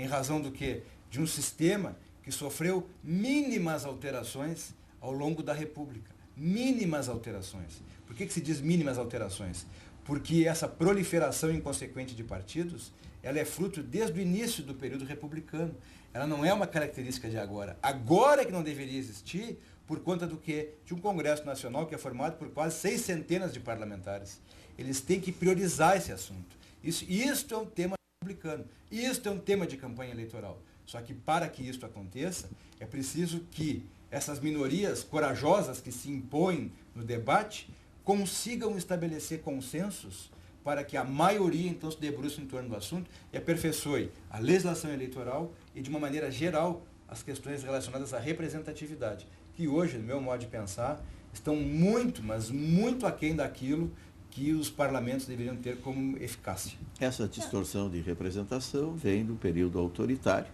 Em razão do quê? De um sistema que sofreu mínimas alterações ao longo da República. Mínimas alterações. Por que se diz mínimas alterações? Porque essa proliferação inconsequente de partidos, ela é fruto desde o início do período republicano. Ela não é uma característica de agora. Agora é que não deveria existir, por conta do quê? De um Congresso Nacional que é formado por quase 600 de parlamentares. Eles têm que priorizar esse assunto. Isto é um tema republicano. Isto é um tema de campanha eleitoral. Só que para que isso aconteça, é preciso que essas minorias corajosas que se impõem no debate consigam estabelecer consensos para que a maioria, então, se debruce em torno do assunto e aperfeiçoe a legislação eleitoral e, de uma maneira geral, as questões relacionadas à representatividade, que hoje, no meu modo de pensar, estão muito, mas muito aquém daquilo que os parlamentos deveriam ter como eficácia. Essa distorção de representação vem do período autoritário,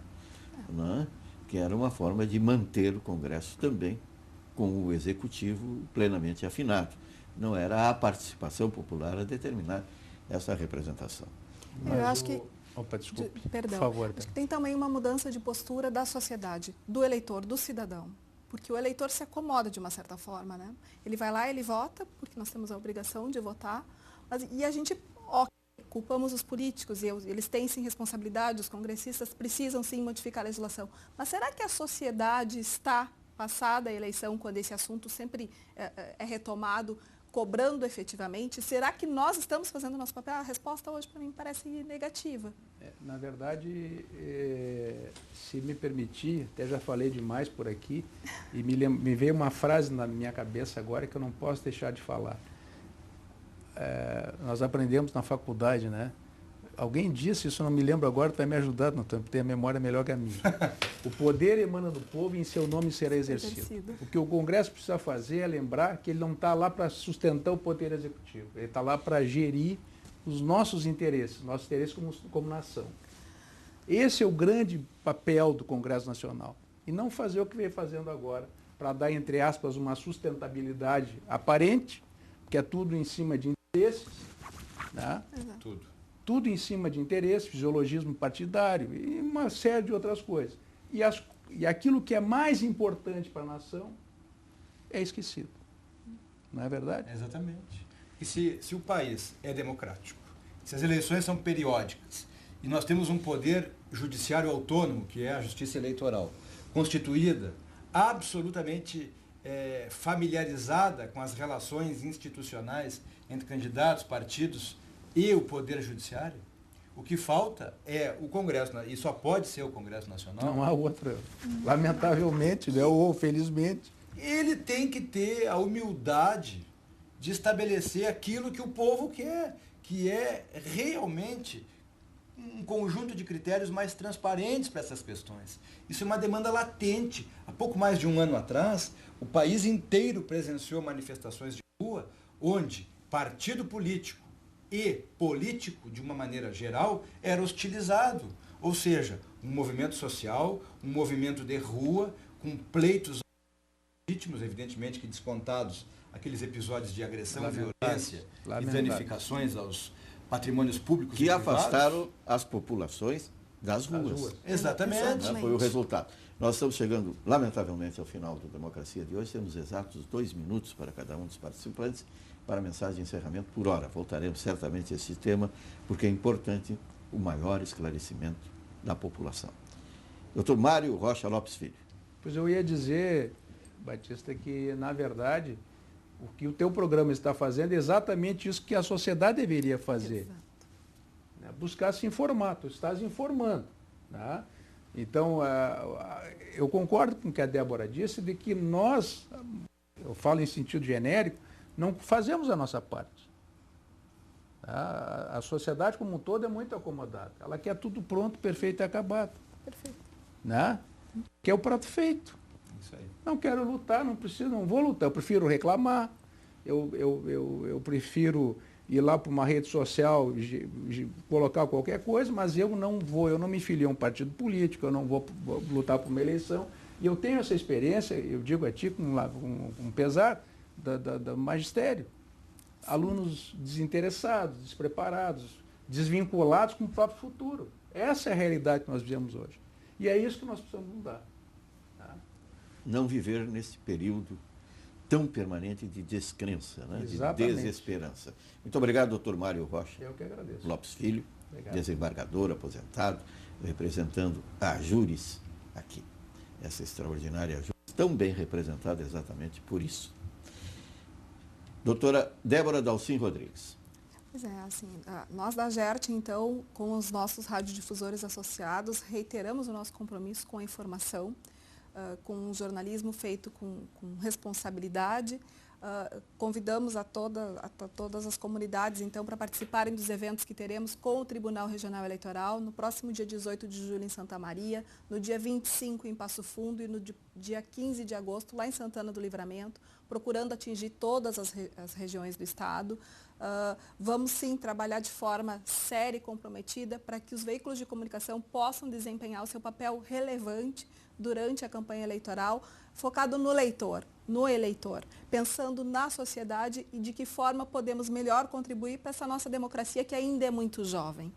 né, que era uma forma de manter o Congresso também com o Executivo plenamente afinado. Não era a participação popular a determinar essa representação. Eu acho que... Opa, desculpe. Perdão. Por favor. Acho que tem também uma mudança de postura da sociedade, do eleitor, do cidadão. Porque o eleitor se acomoda de uma certa forma, né? Ele vai lá, ele vota, porque nós temos a obrigação de votar, e a gente culpamos os políticos, e eles têm sim responsabilidade, os congressistas precisam sim modificar a legislação. Mas será que a sociedade está passada a eleição, quando esse assunto sempre é retomado, cobrando efetivamente? Será que nós estamos fazendo o nosso papel? A resposta hoje para mim parece negativa. Na verdade, se me permitir, até já falei demais por aqui, e me veio uma frase na minha cabeça agora que eu não posso deixar de falar. Nós aprendemos na faculdade, né? Alguém disse, isso eu não me lembro agora, tu vai me ajudar, não tem a memória melhor que a minha. O poder emana do povo e em seu nome será exercido. O que o Congresso precisa fazer é lembrar que ele não está lá para sustentar o poder executivo, ele está lá para gerir os nossos interesses como nação. Esse é o grande papel do Congresso Nacional. E não fazer o que vem fazendo agora, para dar, entre aspas, uma sustentabilidade aparente, que é tudo em cima de interesses, né? Tudo em cima de interesse, fisiologismo partidário e uma série de outras coisas. E aquilo que é mais importante para a nação é esquecido. Não é verdade? Exatamente. E se o país é democrático, se as eleições são periódicas, e nós temos um poder judiciário autônomo, que é a Justiça Eleitoral, constituída, absolutamente familiarizada com as relações institucionais entre candidatos, partidos e o Poder Judiciário, o que falta é o Congresso, e só pode ser o Congresso Nacional. Não há outra. Lamentavelmente, né, ou felizmente. Ele tem que ter a humildade de estabelecer aquilo que o povo quer, que é realmente um conjunto de critérios mais transparentes para essas questões. Isso é uma demanda latente. Há pouco mais de um ano atrás, o país inteiro presenciou manifestações de rua onde partido político e político, de uma maneira geral, era hostilizado. Ou seja, um movimento social, um movimento de rua, com pleitos legítimos, evidentemente que descontados aqueles episódios de agressão, violência e danificações aos patrimônios públicos que afastaram as populações das ruas. Exatamente. Foi o resultado. Nós estamos chegando, lamentavelmente, ao final do Democracia de hoje. Temos exatos 2 minutos para cada um dos participantes para a mensagem de encerramento por hora. Voltaremos certamente a esse tema, porque é importante o maior esclarecimento da população. Dr. Mário Rocha Lopes Filho. Pois eu ia dizer, Batista, que, na verdade, o que o teu programa está fazendo é exatamente isso que a sociedade deveria fazer. Né? Buscar se informar, tu estás informando. Né? Então, eu concordo com o que a Débora disse, de que nós, eu falo em sentido genérico, não fazemos a nossa parte. A sociedade como um todo é muito acomodada. Ela quer tudo pronto, perfeito e acabado. Perfeito. Né? Quer o prato feito. Isso aí. Não quero lutar, não preciso, não vou lutar. Eu prefiro reclamar, eu prefiro ir lá para uma rede social, colocar qualquer coisa, mas eu não me filio a um partido político, eu não vou lutar por uma eleição. E eu tenho essa experiência, eu digo a ti com pesar, do magistério. Alunos desinteressados, despreparados, desvinculados com o próprio futuro. Essa é a realidade que nós vivemos hoje. E é isso que nós precisamos mudar. Tá? Não viver nesse período tão permanente de descrença, né? De desesperança. Muito obrigado, doutor Mário Rocha. Eu que agradeço. Lopes Filho, Obrigado. Desembargador, aposentado, representando a Júris aqui. Essa extraordinária Júris, tão bem representada exatamente por isso. Doutora Débora Dalcin Rodrigues. Pois é, assim, nós da GERT, então, com os nossos radiodifusores associados, reiteramos o nosso compromisso com a informação, com um jornalismo feito com responsabilidade. Convidamos a todas as comunidades, então, para participarem dos eventos que teremos com o Tribunal Regional Eleitoral, no próximo dia 18 de julho em Santa Maria, no dia 25 em Passo Fundo e no dia 15 de agosto lá em Santana do Livramento, procurando atingir todas as regiões do estado. Vamos sim trabalhar de forma séria e comprometida para que os veículos de comunicação possam desempenhar o seu papel relevante durante a campanha eleitoral, focado no eleitor, pensando na sociedade e de que forma podemos melhor contribuir para essa nossa democracia que ainda é muito jovem.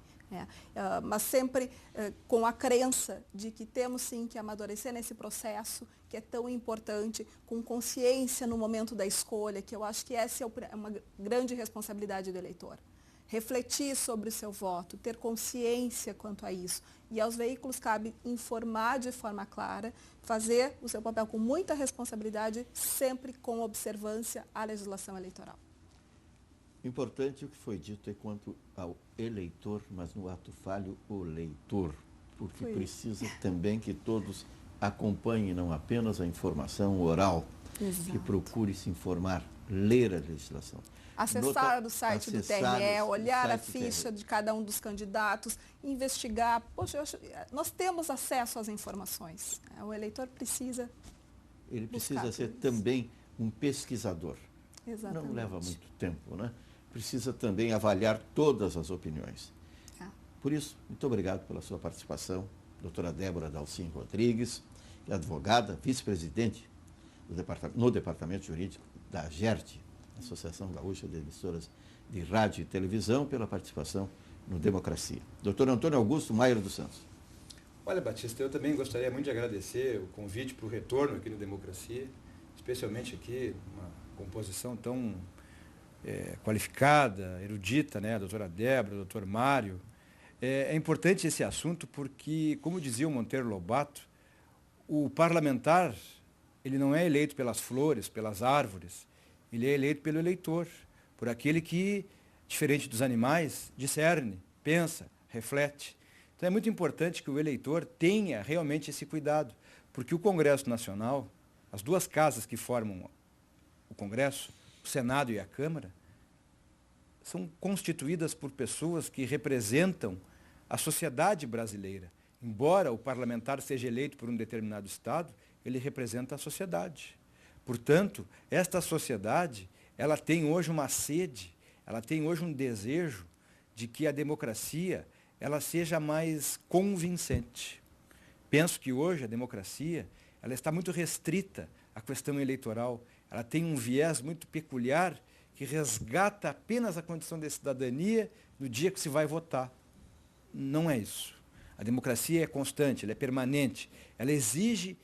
Mas sempre com a crença de que temos sim que amadurecer nesse processo que é tão importante, com consciência no momento da escolha, que eu acho que essa é uma grande responsabilidade do eleitor. Refletir sobre o seu voto, ter consciência quanto a isso. E aos veículos cabe informar de forma clara, fazer o seu papel com muita responsabilidade, sempre com observância à legislação eleitoral. Importante o que foi dito é quanto ao eleitor, mas no ato falho o leitor, porque precisa também que todos acompanhem não apenas a informação oral, Exato. Que procure se informar, ler a legislação. Acessar o site do TRE, olhar a ficha de cada um dos candidatos, investigar. Poxa, nós temos acesso às informações. O eleitor precisa. Ele precisa ser também um pesquisador. Exatamente. Não leva muito tempo, né? Precisa também avaliar todas as opiniões. Por isso, muito obrigado pela sua participação, doutora Débora Dalcin Rodrigues, advogada, vice-presidente no Departamento Jurídico da GERT, Associação Gaúcha de Emissoras de Rádio e Televisão, pela participação no Democracia. Doutor Antônio Augusto Maier dos Santos. Olha, Batista, eu também gostaria muito de agradecer o convite para o retorno aqui no Democracia, especialmente aqui, uma composição tão qualificada, erudita, né? A doutora Débora, o doutor Mário. É importante esse assunto porque, como dizia o Monteiro Lobato, o parlamentar ele não é eleito pelas flores, pelas árvores, ele é eleito pelo eleitor, por aquele que, diferente dos animais, discerne, pensa, reflete. Então é muito importante que o eleitor tenha realmente esse cuidado, porque o Congresso Nacional, as duas casas que formam o Congresso, o Senado e a Câmara, são constituídas por pessoas que representam a sociedade brasileira. Embora o parlamentar seja eleito por um determinado Estado, ele representa a sociedade. Portanto, esta sociedade, ela tem hoje uma sede, ela tem hoje um desejo de que a democracia ela seja mais convincente. Penso que hoje a democracia ela está muito restrita à questão eleitoral. Ela tem um viés muito peculiar que resgata apenas a condição de cidadania no dia que se vai votar. Não é isso. A democracia é constante, ela é permanente, ela exige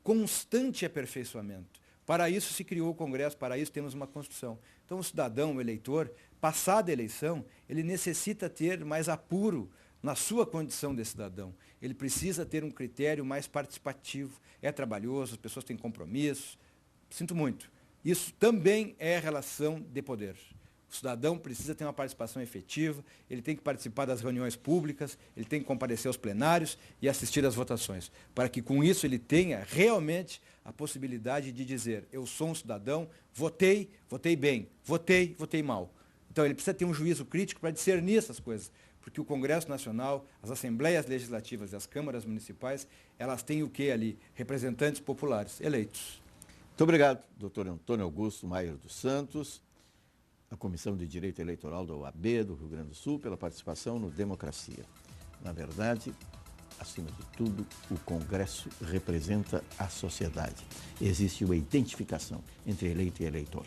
constante aperfeiçoamento. Para isso se criou o Congresso, para isso temos uma Constituição. Então o cidadão, o eleitor, passada a eleição, ele necessita ter mais apuro na sua condição de cidadão. Ele precisa ter um critério mais participativo. É trabalhoso, as pessoas têm compromissos. Sinto muito. Isso também é relação de poder. O cidadão precisa ter uma participação efetiva, ele tem que participar das reuniões públicas, ele tem que comparecer aos plenários e assistir às votações, para que com isso ele tenha realmente a possibilidade de dizer, eu sou um cidadão, votei bem, votei mal. Então ele precisa ter um juízo crítico para discernir essas coisas, porque o Congresso Nacional, as Assembleias Legislativas e as Câmaras Municipais, elas têm o quê ali? Representantes populares, eleitos. Muito obrigado, doutor Antônio Augusto Maier dos Santos, a Comissão de Direito Eleitoral da OAB do Rio Grande do Sul, pela participação no Democracia. Na verdade, acima de tudo, o Congresso representa a sociedade. Existe uma identificação entre eleito e eleitor.